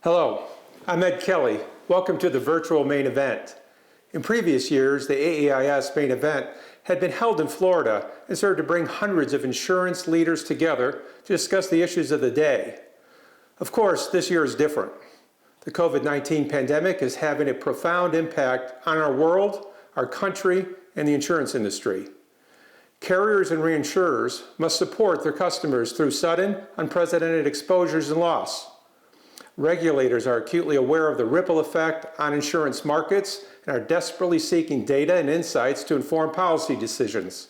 Hello, I'm Ed Kelly. Welcome to the virtual main event. In previous years, the AAIS main event had been held in Florida and served to bring hundreds of insurance leaders together to discuss the issues of the day. Of course, this year is different. The COVID-19 pandemic is having a profound impact on our world, our country, and the insurance industry. Carriers and reinsurers must support their customers through sudden, unprecedented exposures and loss. Regulators are acutely aware of the ripple effect on insurance markets and are desperately seeking data and insights to inform policy decisions.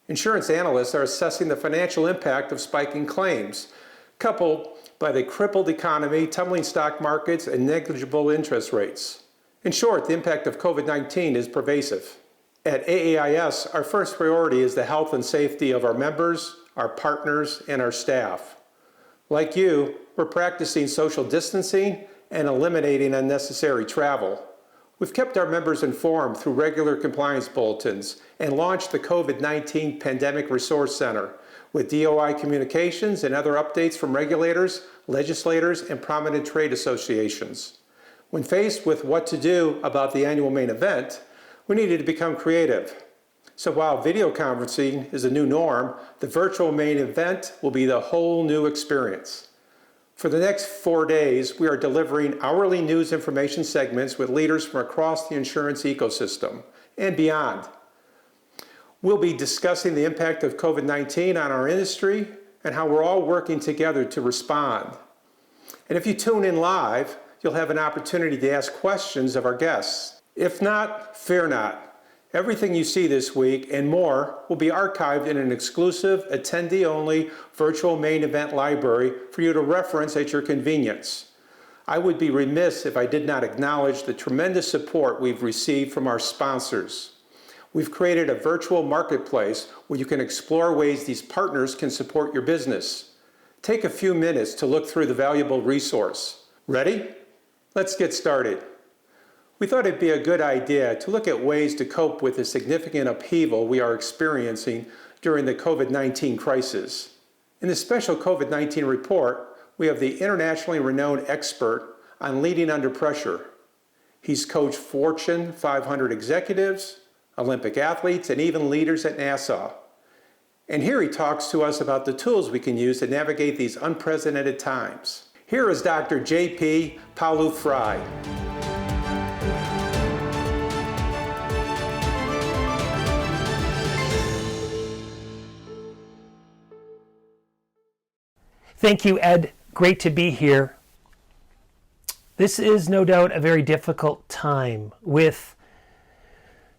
Insurance analysts are assessing the financial impact of spiking claims, coupled by the crippled economy, tumbling stock markets, and negligible interest rates. In short, the impact of COVID-19 is pervasive. At AAIS, our first priority is the health and safety of our members, our partners, and our staff. Like you, we're practicing social distancing and eliminating unnecessary travel. We've kept our members informed through regular compliance bulletins and launched the COVID-19 Pandemic Resource Center with DOI communications and other updates from regulators, legislators, and prominent trade associations. When faced with what to do about the annual main event, we needed to become creative. So while video conferencing is a new norm, the virtual main event will be the whole new experience. For the next 4 days, we are delivering hourly news information segments with leaders from across the insurance ecosystem and beyond. We'll be discussing the impact of COVID-19 on our industry and how we're all working together to respond. And if you tune in live, you'll have an opportunity to ask questions of our guests. If not, fear not. Everything you see this week and more will be archived in an exclusive, attendee-only virtual main event library for you to reference at your convenience. I would be remiss if I did not acknowledge the tremendous support we've received from our sponsors. We've created a virtual marketplace where you can explore ways these partners can support your business. Take a few minutes to look through the valuable resource. Ready? Let's get started. We thought it'd be a good idea to look at ways to cope with the significant upheaval we are experiencing during the COVID-19 crisis. In the special COVID-19 report, we have the internationally renowned expert on leading under pressure. He's coached Fortune 500 executives, Olympic athletes, and even leaders at NASA. And here he talks to us about the tools we can use to navigate these unprecedented times. Here is Dr. J.P. Pawliw-Fry. Thank you, Ed. Great to be here. This is no doubt a very difficult time with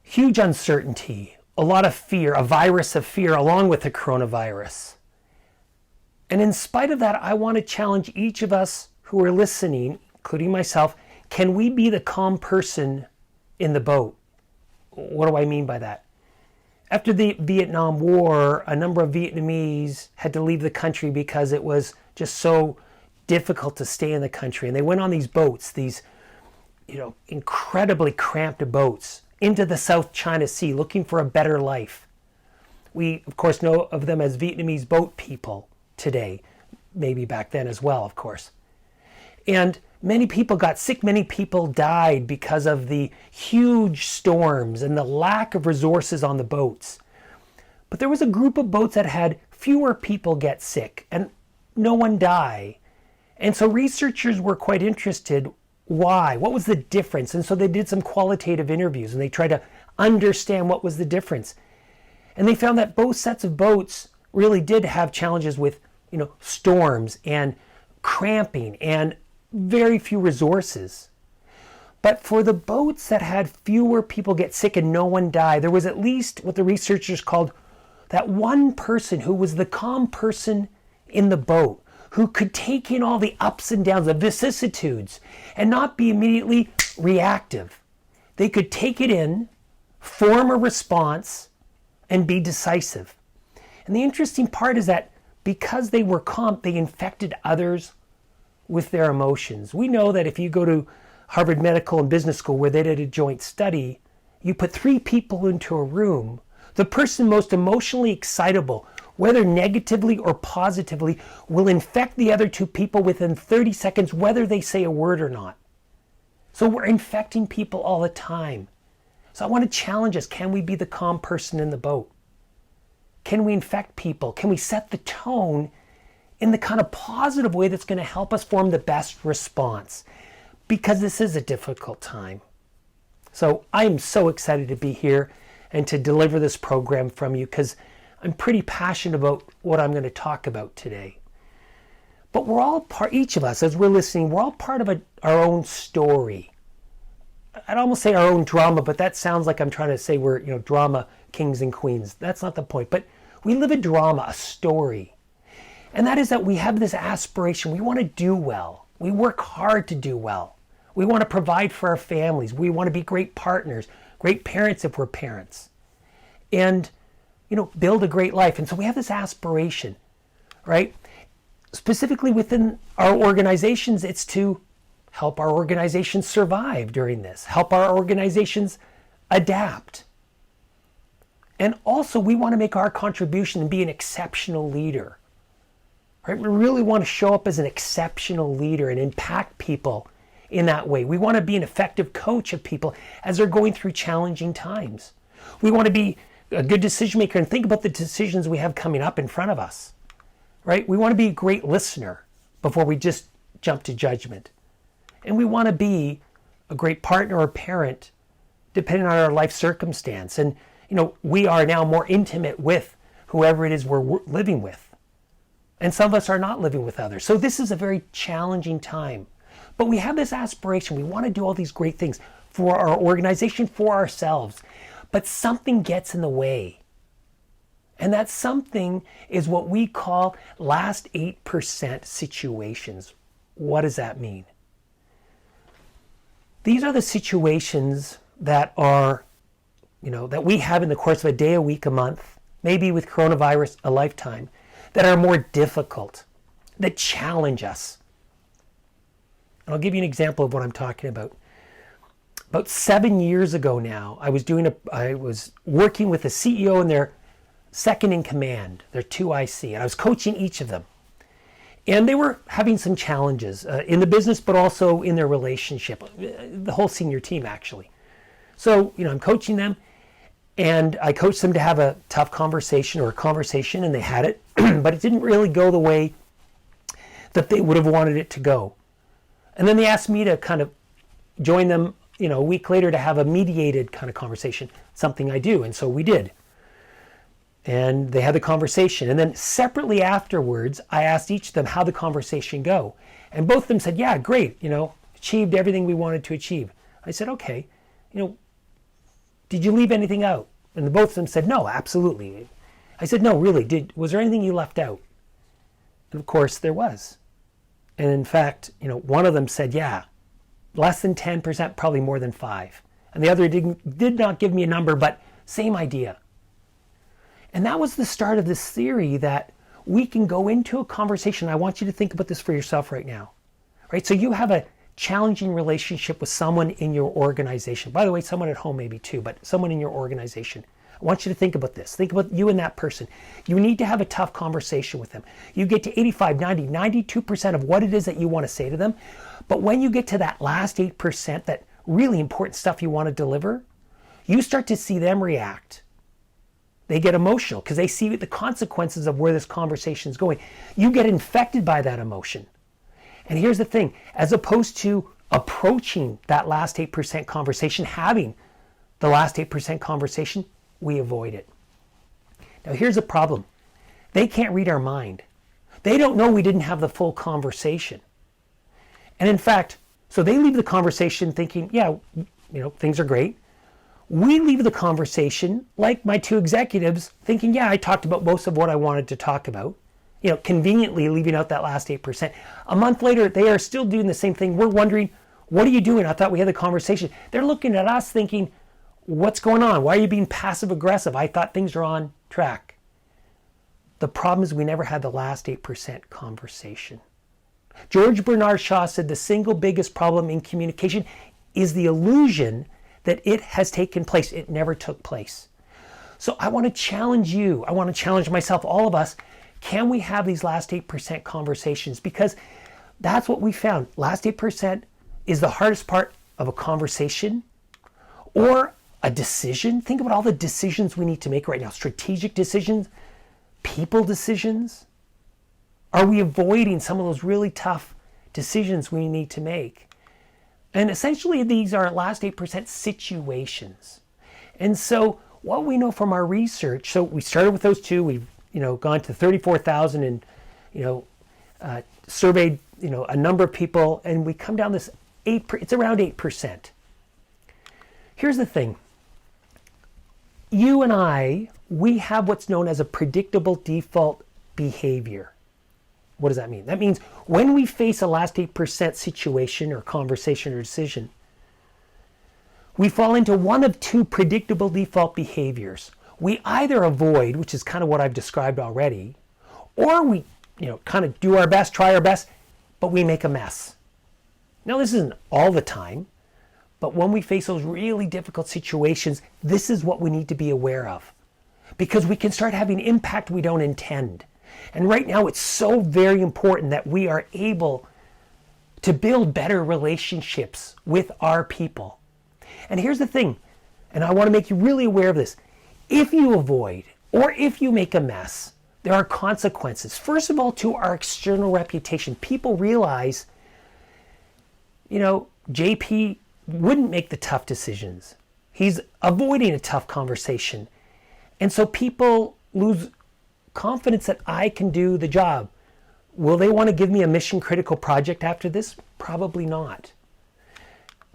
huge uncertainty, a lot of fear, a virus of fear along with the coronavirus. And in spite of that, I want to challenge each of us who are listening, including myself, can we be the calm person in the boat? What do I mean by that? After the Vietnam War, a number of Vietnamese had to leave the country because it was just so difficult to stay in the country. And they went on these boats, these incredibly cramped boats, into the South China Sea looking for a better life. We, of course, know of them as Vietnamese boat people today, maybe back then as well, of course. And many people got sick, many people died because of the huge storms and the lack of resources on the boats. But there was a group of boats that had fewer people get sick and no one die. And so researchers were quite interested. Why? What was the difference? And so they did some qualitative interviews and they tried to understand what was the difference. And they found that both sets of boats really did have challenges with, storms and cramping and very few resources. But for the boats that had fewer people get sick and no one die, there was at least what the researchers called that one person who was the calm person in the boat, who could take in all the ups and downs, the vicissitudes, and not be immediately reactive. They could take it in, form a response, and be decisive. And the interesting part is that because they were calm, they infected others with their emotions. We know that if you go to Harvard Medical and Business School, where they did a joint study, you put 3 people into a room. The person most emotionally excitable whether negatively or positively, will infect the other two people within 30 seconds, whether they say a word or not. So we're infecting people all the time. So I want to challenge us. Can we be the calm person in the boat? Can we infect people? Can we set the tone in the kind of positive way that's going to help us form the best response? Because this is a difficult time. So I'm so excited to be here and to deliver this program from you, because I'm pretty passionate about what I'm going to talk about today. But we're all part, each of us, as we're listening, we're all part of our own story. I'd almost say our own drama, but that sounds like I'm trying to say we're, drama kings and queens. That's not the point. But we live a drama, a story. And that is that we have this aspiration. We want to do well. We work hard to do well. We want to provide for our families. We want to be great partners, great parents if we're parents. And build a great life. And so we have this aspiration, right? Specifically within our organizations, it's to help our organizations survive during this, help our organizations adapt. And also we want to make our contribution and be an exceptional leader, right? We really want to show up as an exceptional leader and impact people in that way. We want to be an effective coach of people as they're going through challenging times. We want to be a good decision maker and think about the decisions we have coming up in front of us, right? We want to be a great listener before we just jump to judgment. And we want to be a great partner or parent depending on our life circumstance. And, we are now more intimate with whoever it is we're living with. And some of us are not living with others. So this is a very challenging time. But we have this aspiration. We want to do all these great things for our organization, for ourselves. But something gets in the way. And that something is what we call last 8% situations. What does that mean? These are the situations that are, that we have in the course of a day, a week, a month, maybe with coronavirus, a lifetime, that are more difficult, that challenge us. And I'll give you an example of what I'm talking about. About 7 years ago now, I was working with a CEO and their second in command, their 2IC, and I was coaching each of them. And they were having some challenges in the business, but also in their relationship, the whole senior team actually. So, I'm coaching them, and I coached them to have a tough conversation or a conversation, and they had it, but it didn't really go the way that they would have wanted it to go. And then they asked me to kind of join them, a week later to have a mediated kind of conversation, something I do. And so we did. And they had the conversation. And then separately afterwards, I asked each of them how the conversation go. And both of them said, yeah, great, achieved everything we wanted to achieve. I said, okay, did you leave anything out? And both of them said, no, absolutely. I said, no, really, was there anything you left out? And of course there was. And in fact, one of them said, yeah, less than 10%, probably more than 5%. And the other did not give me a number, but same idea. And that was the start of this theory that we can go into a conversation. I want you to think about this for yourself right now, right? So you have a challenging relationship with someone in your organization. By the way, someone at home maybe too, but someone in your organization. I want you to think about this. Think about you and that person. You need to have a tough conversation with them. You get to 85, 90, 92% of what it is that you want to say to them. But when you get to that last 8%, that really important stuff you want to deliver, you start to see them react. They get emotional because they see the consequences of where this conversation is going. You get infected by that emotion. And here's the thing, as opposed to approaching that last 8% conversation, having the last 8% conversation, we avoid it. Now here's the problem. They can't read our mind. They don't know we didn't have the full conversation. And in fact, so they leave the conversation thinking, yeah, things are great. We leave the conversation, like my two executives, thinking, yeah, I talked about most of what I wanted to talk about, conveniently leaving out that last 8%. A month later, they are still doing the same thing. We're wondering, what are you doing? I thought we had the conversation. They're looking at us thinking, what's going on? Why are you being passive aggressive? I thought things are on track. The problem is we never had the last 8% conversation. George Bernard Shaw said the single biggest problem in communication is the illusion that it has taken place. It never took place. So I want to challenge you. I want to challenge myself, all of us. Can we have these last 8% conversations? Because that's what we found. Last 8% is the hardest part of a conversation or a decision. Think about all the decisions we need to make right now. Strategic decisions, people decisions. Are we avoiding some of those really tough decisions we need to make? And essentially these are last 8% situations. And so what we know from our research, so we started with those two, we've gone to 34,000 and surveyed a number of people, and we come down this it's around 8%. Here's the thing. You and I, we have what's known as a predictable default behavior. What does that mean? That means when we face a last 8% situation or conversation or decision, we fall into one of two predictable default behaviors. We either avoid, which is kind of what I've described already, or we kind of do our best, try our best, but we make a mess. Now, this isn't all the time, but when we face those really difficult situations, this is what we need to be aware of, because we can start having impact we don't intend. And right now, it's so very important that we are able to build better relationships with our people. And here's the thing, and I want to make you really aware of this. If you avoid or if you make a mess, there are consequences. First of all, to our external reputation. People realize, JP wouldn't make the tough decisions. He's avoiding a tough conversation. And so people lose confidence that I can do the job. Will they want to give me a mission critical project after this? Probably not.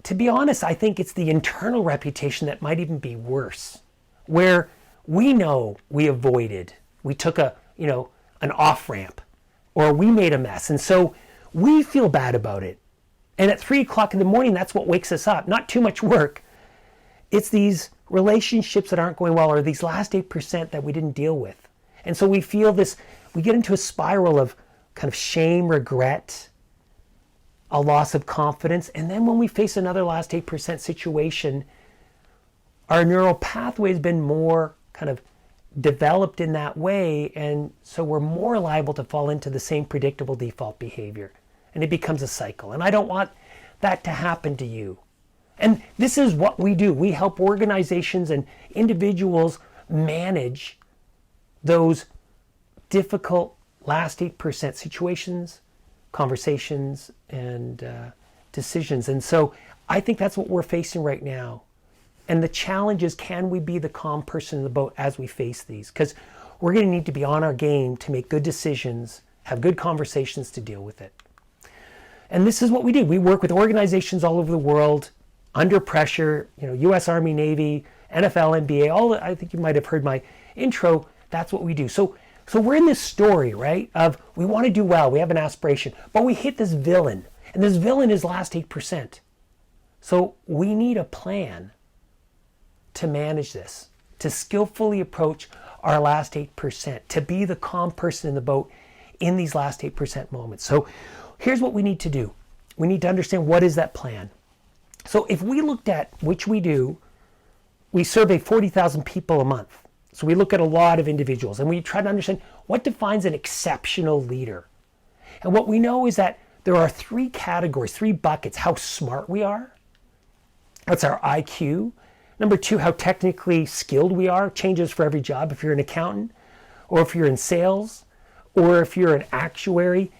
To be honest, I think it's the internal reputation that might even be worse, where we know we avoided, we took an off-ramp, or we made a mess, and so we feel bad about it. And at 3 o'clock in the morning, that's what wakes us up. Not too much work. It's these relationships that aren't going well, or these last 8% that we didn't deal with. And so we feel this, we get into a spiral of kind of shame, regret, a loss of confidence. And then when we face another last 8% situation, our neural pathway has been more kind of developed in that way. And so we're more liable to fall into the same predictable default behavior. And it becomes a cycle. And I don't want that to happen to you. And this is what we do. We help organizations and individuals manage those difficult last 8% situations, conversations, and decisions. And so I think that's what we're facing right now. And the challenge is, can we be the calm person in the boat as we face these? Because we're going to need to be on our game to make good decisions, have good conversations to deal with it. And this is what we do. We work with organizations all over the world under pressure, U.S. Army, Navy, NFL, NBA, I think you might have heard my intro. That's what we do. So we're in this story, right, of we want to do well, we have an aspiration, but we hit this villain, and this villain is last 8%. So we need a plan to manage this, to skillfully approach our last 8%, to be the calm person in the boat in these last 8% moments. So here's what we need to do. We need to understand, what is that plan? So if we looked at, which we do, we survey 40,000 people a month. So we look at a lot of individuals and we try to understand what defines an exceptional leader. And what we know is that there are 3 categories, 3 buckets: how smart we are, that's our IQ. Number 2, how technically skilled we are. Changes for every job. If you're an accountant, or if you're in sales, or if you're an actuary,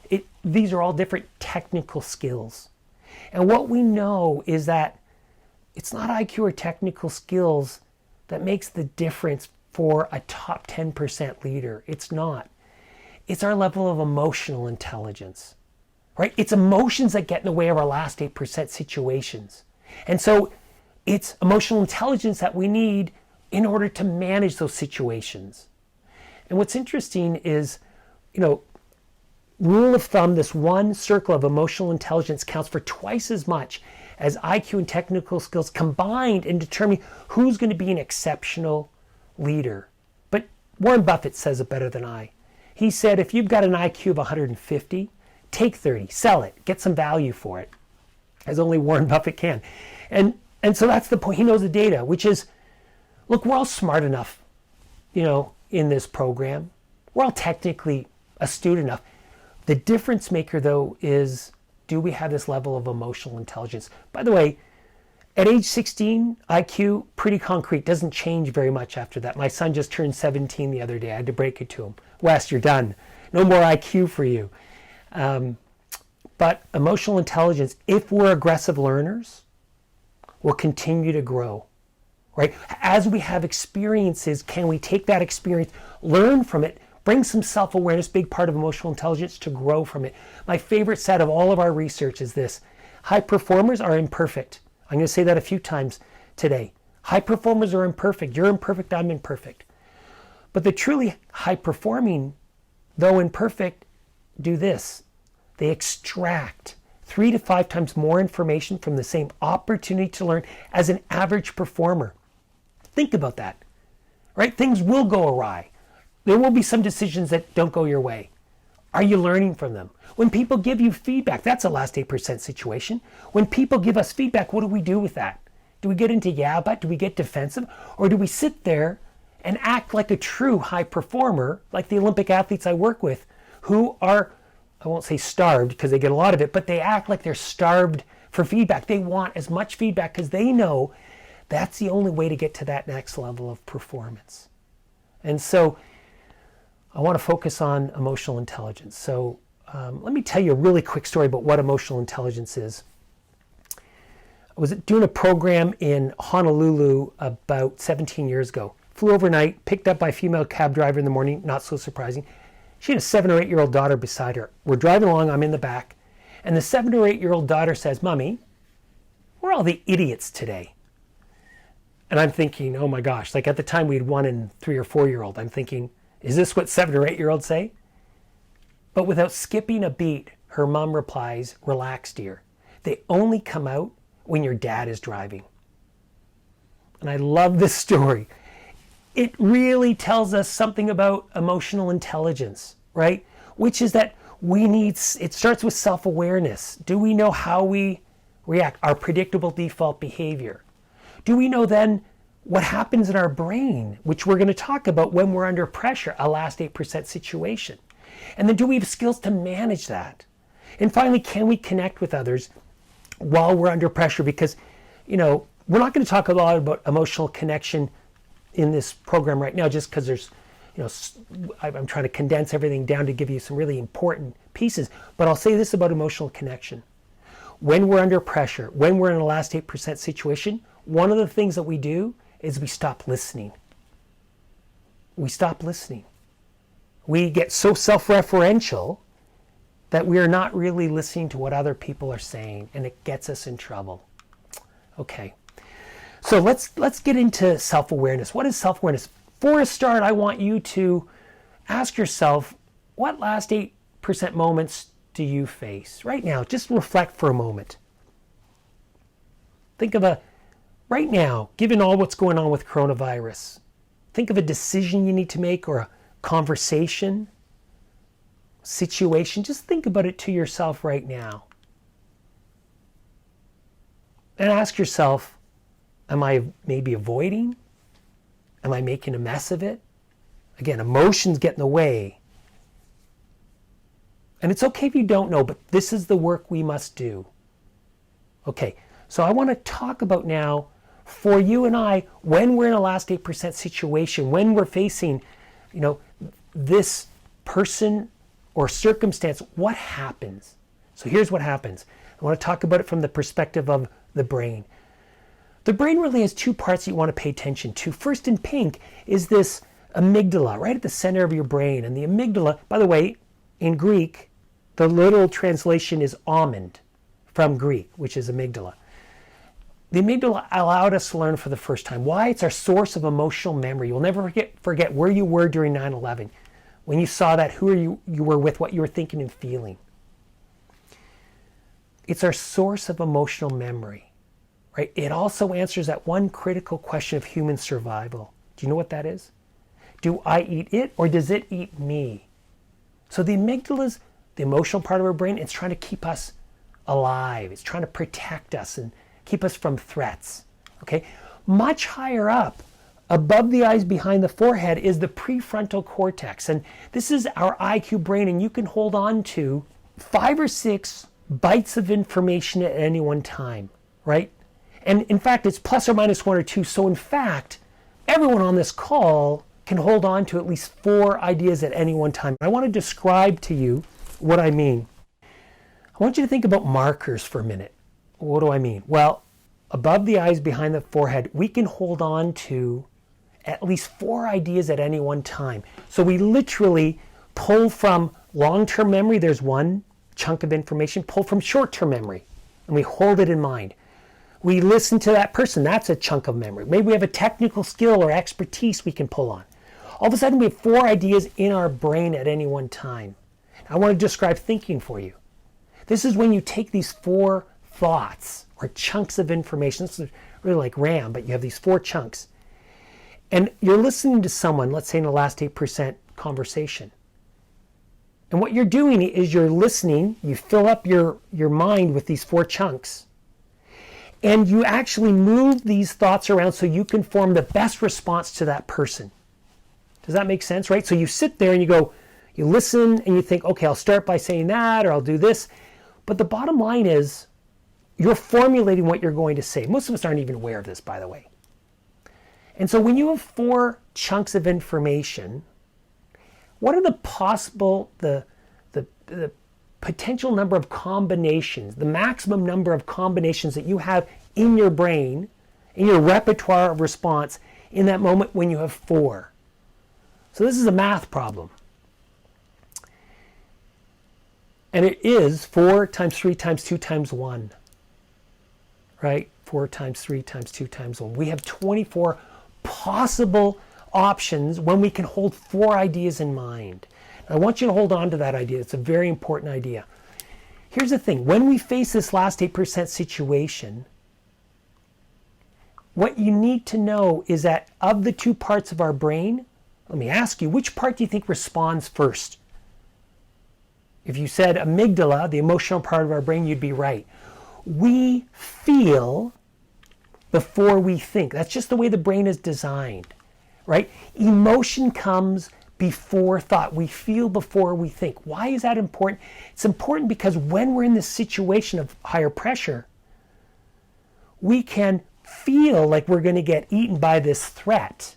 these are all different technical skills. And what we know is that it's not IQ or technical skills that makes the difference for a top 10% leader. It's not. It's our level of emotional intelligence, right? It's emotions that get in the way of our last 8% situations. And so it's emotional intelligence that we need in order to manage those situations. And what's interesting is, rule of thumb, this one circle of emotional intelligence counts for twice as much as IQ and technical skills combined in determining who's going to be an exceptional leader. But Warren Buffett says it better than I. He said, if you've got an IQ of 150, take 30, sell it, get some value for it, as only Warren Buffett can. And so that's the point. He knows the data, which is, look, we're all smart enough in this program. We're all technically astute enough. The difference maker, though, is do we have this level of emotional intelligence? By the way, at age 16, IQ, pretty concrete, doesn't change very much after that. My son just turned 17 the other day. I had to break it to him. Wes, you're done. No more IQ for you. But emotional intelligence, if we're aggressive learners, will continue to grow, right? As we have experiences, can we take that experience, learn from it, bring some self-awareness, big part of emotional intelligence, to grow from it. My favorite set of all of our research is this. High performers are imperfect. I'm going to say that a few times today. High performers are imperfect. You're imperfect, I'm imperfect. But the truly high performing, though imperfect, do this. They extract 3 to 5 times more information from the same opportunity to learn as an average performer. Think about that, right? Things will go awry. There will be some decisions that don't go your way. Are you learning from them? When people give you feedback, that's a last 8% situation. When people give us feedback, what do we do with that? Do we get into yeah, but? Do we get defensive? Or do we sit there and act like a true high performer, like the Olympic athletes I work with, who are, I won't say starved because they get a lot of it, but they act like they're starved for feedback. They want as much feedback because they know that's the only way to get to that next level of performance. And so I want to focus on emotional intelligence. So let me tell you a really quick story about what emotional intelligence is. I was doing a program in Honolulu about 17 years ago. Flew overnight, picked up by a female cab driver in the morning, not so surprising. She had a 7 or 8-year-old daughter beside her. We're driving along, I'm in the back, and the 7 or 8-year-old daughter says, "Mommy, we're all the idiots today." And I'm thinking, oh my gosh, like at the time we had 1 and 3 or 4-year-old. I'm thinking, is this what 7 or 8-year-olds say? But without skipping a beat, her mom replies, "Relax, dear. They only come out when your dad is driving." And I love this story. It really tells us something about emotional intelligence, right? Which is that it starts with self-awareness. Do we know how we react, our predictable default behavior? Do we know then what happens in our brain, which we're going to talk about when we're under pressure, a last 8% situation? And then do we have skills to manage that? And finally, can we connect with others while we're under pressure? Because, we're not going to talk a lot about emotional connection in this program right now, just because there's, I'm trying to condense everything down to give you some really important pieces. But I'll say this about emotional connection. When we're under pressure, when we're in a last 8% situation, one of the things that we do is we stop listening. We stop listening. We get so self-referential that we are not really listening to what other people are saying, and it gets us in trouble. Okay. So let's get into self-awareness. What is self-awareness? For a start, I want you to ask yourself, what last 8% moments do you face right now? Just reflect for a moment. Think of right now, given all what's going on with coronavirus, think of a decision you need to make or a conversation, situation. Just think about it to yourself right now. And ask yourself, am I maybe avoiding? Am I making a mess of it? Again, emotions get in the way. And it's okay if you don't know, but this is the work we must do. Okay, so I want to talk about now, for you and I, when we're in a last 8% situation, when we're facing, this person or circumstance, what happens? So here's what happens. I want to talk about it from the perspective of the brain. The brain really has 2 parts that you want to pay attention to. First, in pink, is this amygdala, right at the center of your brain. And the amygdala, by the way, in Greek, the literal translation is almond from Greek, which is amygdala. The amygdala allowed us to learn for the first time. Why? It's our source of emotional memory. You'll never forget where you were during 9/11. When you saw that, who you were with, what you were thinking and feeling. It's our source of emotional memory. Right? It also answers that one critical question of human survival. Do you know what that is? Do I eat it or does it eat me? So the amygdala is the emotional part of our brain. It's trying to keep us alive. It's trying to protect us and keep us from threats. Okay? Much higher up above the eyes, behind the forehead, is the prefrontal cortex. And this is our IQ brain, and you can hold on to 5 or 6 bytes of information at any one time, right? And in fact, it's plus or minus 1 or 2. So in fact, everyone on this call can hold on to at least 4 ideas at any one time. I want to describe to you what I mean. I want you to think about markers for a minute. What do I mean? Well, above the eyes, behind the forehead, we can hold on to at least 4 ideas at any one time. So we literally pull from long-term memory, there's one chunk of information, pull from short-term memory, and we hold it in mind. We listen to that person, that's a chunk of memory. Maybe we have a technical skill or expertise we can pull on. All of a sudden we have 4 ideas in our brain at any one time. I want to describe thinking for you. This is when you take these 4 thoughts or chunks of information. This is really like RAM, but you have these 4 chunks. And you're listening to someone, let's say in the last 8% conversation. And what you're doing is you're listening, you fill up your mind with these 4 chunks. And you actually move these thoughts around so you can form the best response to that person. Does that make sense, right? So you sit there and you go, you listen and you think, okay, I'll start by saying that, or I'll do this. But the bottom line is, you're formulating what you're going to say. Most of us aren't even aware of this, by the way. And so when you have 4 chunks of information, what are the possible, the potential number of combinations, the maximum number of combinations that you have in your brain, in your repertoire of response in that moment when you have 4? So this is a math problem. And it is 4 times 3 times 2 times 1. Right? 4 times 3 times 2 times 1. We have 24 possible options when we can hold 4 ideas in mind. I want you to hold on to that idea. It's a very important idea. Here's the thing. When we face this last 8% situation, what you need to know is that of the 2 parts of our brain, let me ask you, which part do you think responds first? If you said amygdala, the emotional part of our brain, you'd be right. We feel before we think. That's just the way the brain is designed, right? Emotion comes before thought. We feel before we think. Why is that important? It's important because when we're in this situation of higher pressure, we can feel like we're going to get eaten by this threat.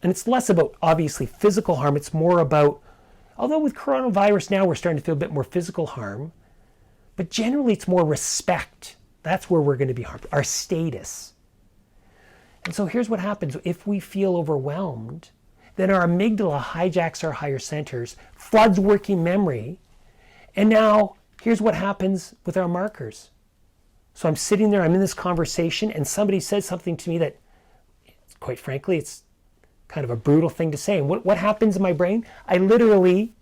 And it's less about, obviously, physical harm. It's more about, although with coronavirus now we're starting to feel a bit more physical harm, but generally it's more respect. That's where we're going to be harmed, our status. And so here's what happens. If we feel overwhelmed, then our amygdala hijacks our higher centers, floods working memory, and now here's what happens with our markers. So I'm sitting there, I'm in this conversation, and somebody says something to me that, quite frankly, it's kind of a brutal thing to say. And what happens in my brain? I literally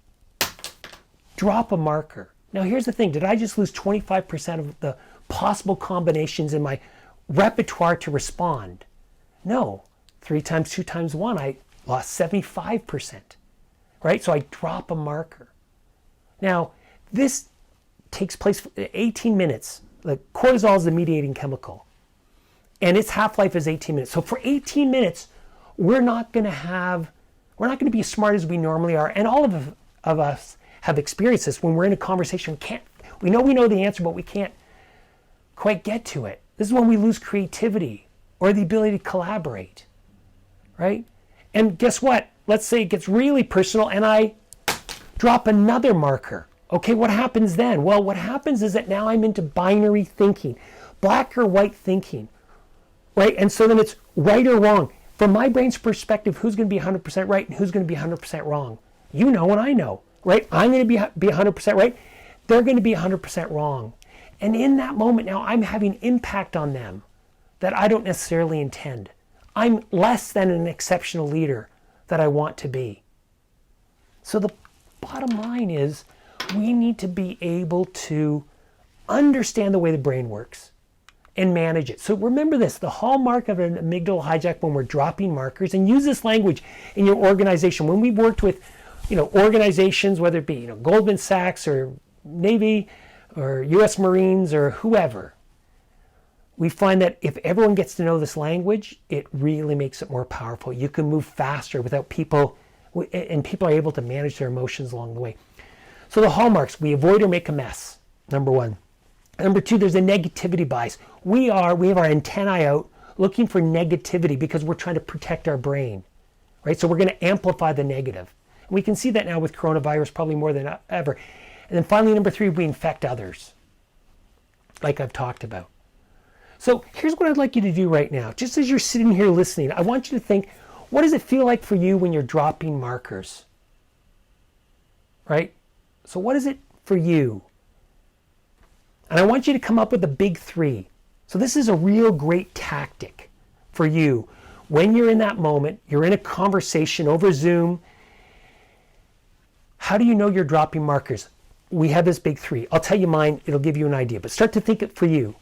drop a marker. Now here's the thing. Did I just lose 25% of the possible combinations in my repertoire to respond? No. 3 times 2 times 1, I lost 75%. Right? So I drop a marker. Now, this takes place for 18 minutes. The cortisol is the mediating chemical. And its half-life is 18 minutes. So for 18 minutes, we're not going to be as smart as we normally are. And all of us have experienced this when we're in a conversation. We know the answer, but we can't quite get to it. This is when we lose creativity or the ability to collaborate, right? And guess what? Let's say it gets really personal and I drop another marker. Okay, what happens then? Well, what happens is that now I'm into binary thinking, black or white thinking, right? And so then it's right or wrong. From my brain's perspective, who's going to be 100% right and who's going to be 100% wrong? You know and I know, right? I'm going to be 100% right. They're going to be 100% wrong. And in that moment now, I'm having impact on them that I don't necessarily intend. I'm less than an exceptional leader that I want to be. So the bottom line is we need to be able to understand the way the brain works and manage it. So remember this, the hallmark of an amygdala hijack when we're dropping markers, and use this language in your organization. When we've worked with, organizations, whether it be, Goldman Sachs or Navy or US Marines or whoever, we find that if everyone gets to know this language, it really makes it more powerful. You can move faster without people, and people are able to manage their emotions along the way. So the hallmarks: we avoid or make a mess, number one. Number two, there's a negativity bias. We have our antennae out looking for negativity because we're trying to protect our brain, right? So we're going to amplify the negative. And we can see that now with coronavirus probably more than ever. And then finally, number three, we infect others, like I've talked about. So here's what I'd like you to do right now. Just as you're sitting here listening, I want you to think, what does it feel like for you when you're dropping markers? Right? So what is it for you? And I want you to come up with the big three. So this is a real great tactic for you. When you're in that moment, you're in a conversation over Zoom, how do you know you're dropping markers? We have this big three. I'll tell you mine, it'll give you an idea, but start to think it for you.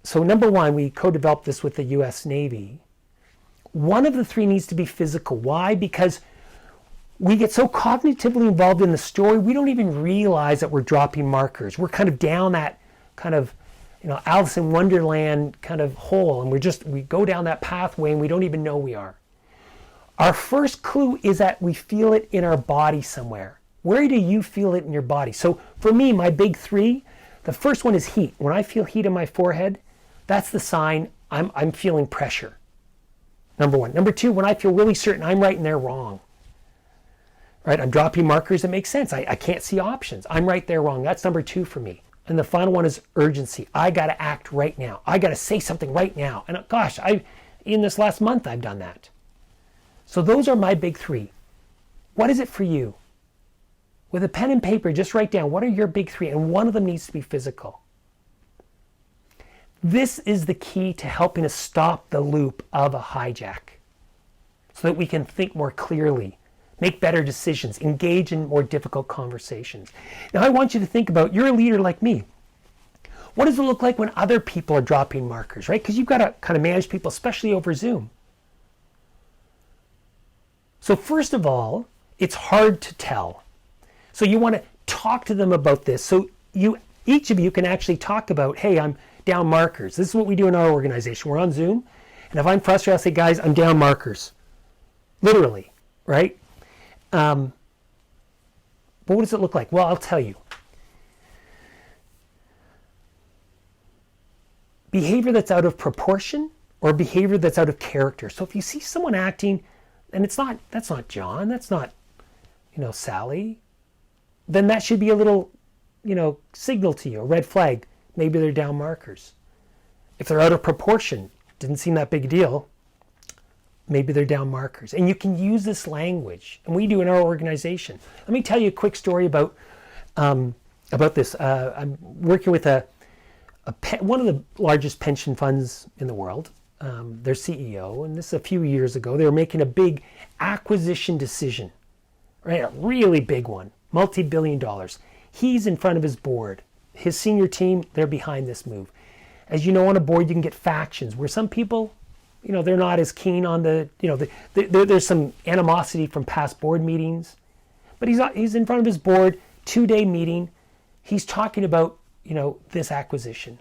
So number one, we co-developed this with the US Navy. One of the three needs to be physical. Why? Because we get so cognitively involved in the story, we don't even realize that we're dropping markers. We're kind of down that kind of, Alice in Wonderland kind of hole, and we go down that pathway and we don't even know we are. Our first clue is that we feel it in our body somewhere. Where do you feel it in your body? So for me, my big three, the first one is heat. When I feel heat in my forehead, that's the sign I'm feeling pressure. Number one. Number two, when I feel really certain I'm right and they're wrong. Right? I'm dropping markers that make sense. I can't see options. I'm right, they're wrong. That's number two for me. And the final one is urgency. I got to act right now. I got to say something right now. And gosh, in this last month, I've done that. So those are my big three. What is it for you? With a pen and paper, just write down, what are your big three? And one of them needs to be physical. This is the key to helping us stop the loop of a hijack so that we can think more clearly, make better decisions, engage in more difficult conversations. Now I want you to think about, you're a leader like me. What does it look like when other people are dropping markers, right? Because you've got to kind of manage people, especially over Zoom. So first of all, it's hard to tell. So you want to talk to them about this. So each of you can actually talk about, hey, I'm down markers. This is what we do in our organization. We're on Zoom. And if I'm frustrated, I'll say, guys, I'm down markers. Literally, right? But what does it look like? Well, I'll tell you. Behavior that's out of proportion or behavior that's out of character. So if you see someone acting, and that's not John, that's not, Sally, then that should be a little, signal to you, a red flag. Maybe they're down markers. If they're out of proportion, didn't seem that big a deal, maybe they're down markers. And you can use this language, and we do in our organization. Let me tell you a quick story about this. I'm working with one of the largest pension funds in the world, their CEO, and this is a few years ago. They were making a big acquisition decision, right? A really big one, multi-billion dollars. He's in front of his board. His senior team, they're behind this move. As you know, on a board, you can get factions where some people, they're not as keen on there's some animosity from past board meetings. But he's in front of his board, 2-day meeting. He's talking about, this acquisition.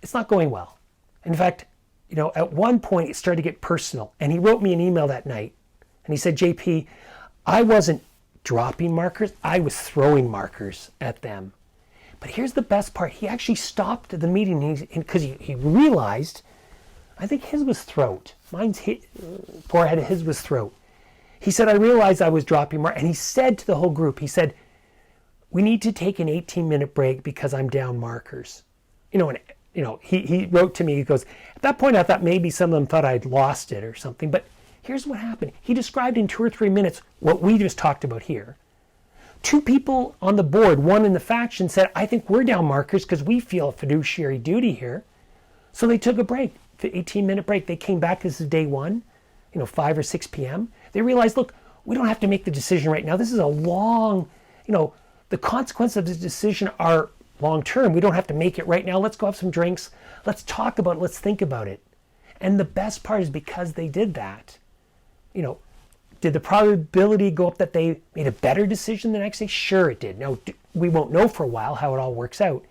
It's not going well. In fact, at one point it started to get personal. And he wrote me an email that night. And he said, JP, I wasn't dropping markers. I was throwing markers at them. But here's the best part. He actually stopped the meeting because he realized, I think his was throat. Mine's forehead, his was throat. He said, I realized I was dropping markers. And he said to the whole group, he said, we need to take an 18-minute break because I'm down markers. He wrote to me, he goes, at that point I thought maybe some of them thought I'd lost it or something. But here's what happened. He described in 2 or 3 minutes what we just talked about here. 2 people on the board, one in the faction, said, I think we're down markers because we feel a fiduciary duty here. So they took a break, 18-minute break. They came back, this is day 1, 5 or 6 p.m. They realized, look, we don't have to make the decision right now. This is a long, the consequences of this decision are long-term. We don't have to make it right now. Let's go have some drinks. Let's talk about it. Let's think about it. And the best part is because they did that, did the probability go up that they made a better decision the next day? Sure it did. Now, we won't know for a while how it all works out.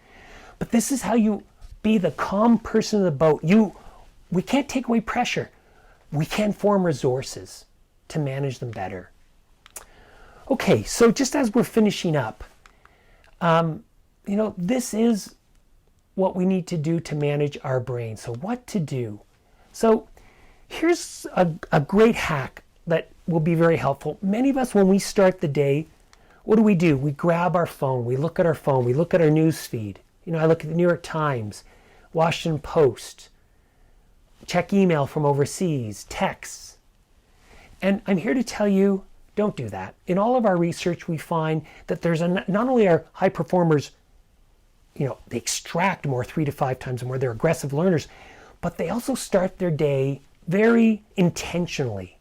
But this is how you be the calm person in the boat. We can't take away pressure. We can form resources to manage them better. Okay, so just as we're finishing up, this is what we need to do to manage our brain. So what to do? So here's a great hack that will be very helpful. Many of us, when we start the day, what do? We grab our phone, we look at our phone, we look at our news feed. I look at the New York Times, Washington Post, check email from overseas, texts. And I'm here to tell you, don't do that. In all of our research, we find that there's not only are high performers, they extract more 3 to 5 times more, they're aggressive learners, but they also start their day very intentionally.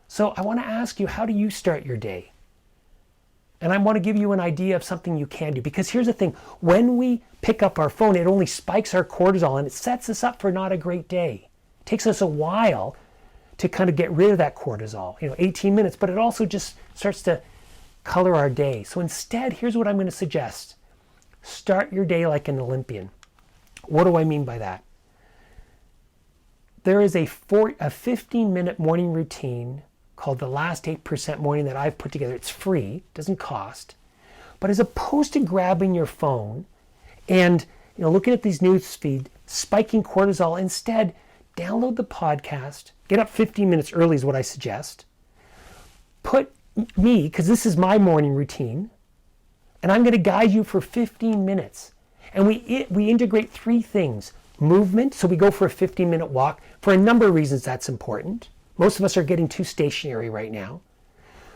So I want to ask you, how do you start your day? And I want to give you an idea of something you can do. Because here's the thing, when we pick up our phone, it only spikes our cortisol and it sets us up for not a great day. It takes us a while to kind of get rid of that cortisol, 18 minutes, but it also just starts to color our day. So instead, here's what I'm going to suggest. Start your day like an Olympian. What do I mean by that? There is a 15-minute morning routine called the Last 8% Morning that I've put together. It's free, doesn't cost. But as opposed to grabbing your phone and looking at these news feed, spiking cortisol, instead, download the podcast. Get up 15 minutes early is what I suggest. Put me, because this is my morning routine, and I'm going to guide you for 15 minutes. And we integrate 3 things. Movement, so we go for a 15-minute walk. For a number of reasons, that's important. Most of us are getting too stationary right now.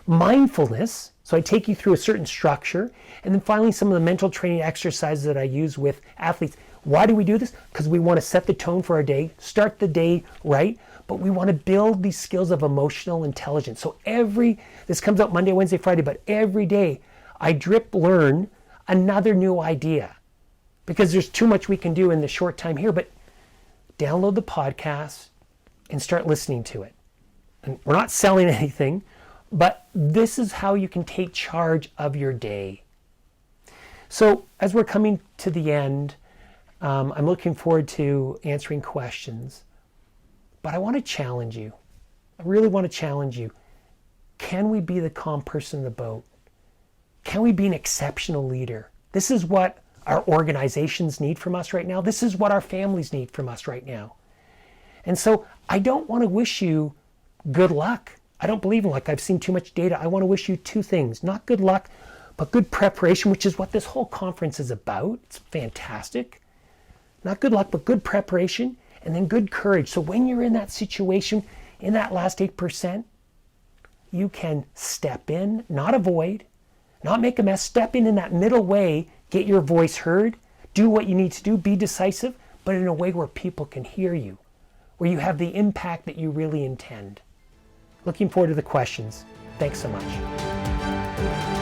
Mindfulness, so I take you through a certain structure. And then finally, some of the mental training exercises that I use with athletes. Why do we do this? Because we want to set the tone for our day, start the day right, but we want to build these skills of emotional intelligence. So this comes out Monday, Wednesday, Friday, but every day I drip learn another new idea. Because there's too much we can do in the short time here, but download the podcast and start listening to it. And we're not selling anything, but this is how you can take charge of your day. So as we're coming to the end, I'm looking forward to answering questions, but I want to challenge you. I really want to challenge you. Can we be the calm person in the boat? Can we be an exceptional leader? This is what our organizations need from us right now. This is what our families need from us right now. And so I don't want to wish you good luck. I don't believe in luck. I've seen too much data. I want to wish you 2 things. Not good luck, but good preparation, which is what this whole conference is about. It's fantastic. Not good luck, but good preparation, and then good courage. So when you're in that situation, in that last 8%, you can step in, not avoid, not make a mess, step in that middle way, get your voice heard, do what you need to do, be decisive, but in a way where people can hear you, where you have the impact that you really intend. Looking forward to the questions. Thanks so much.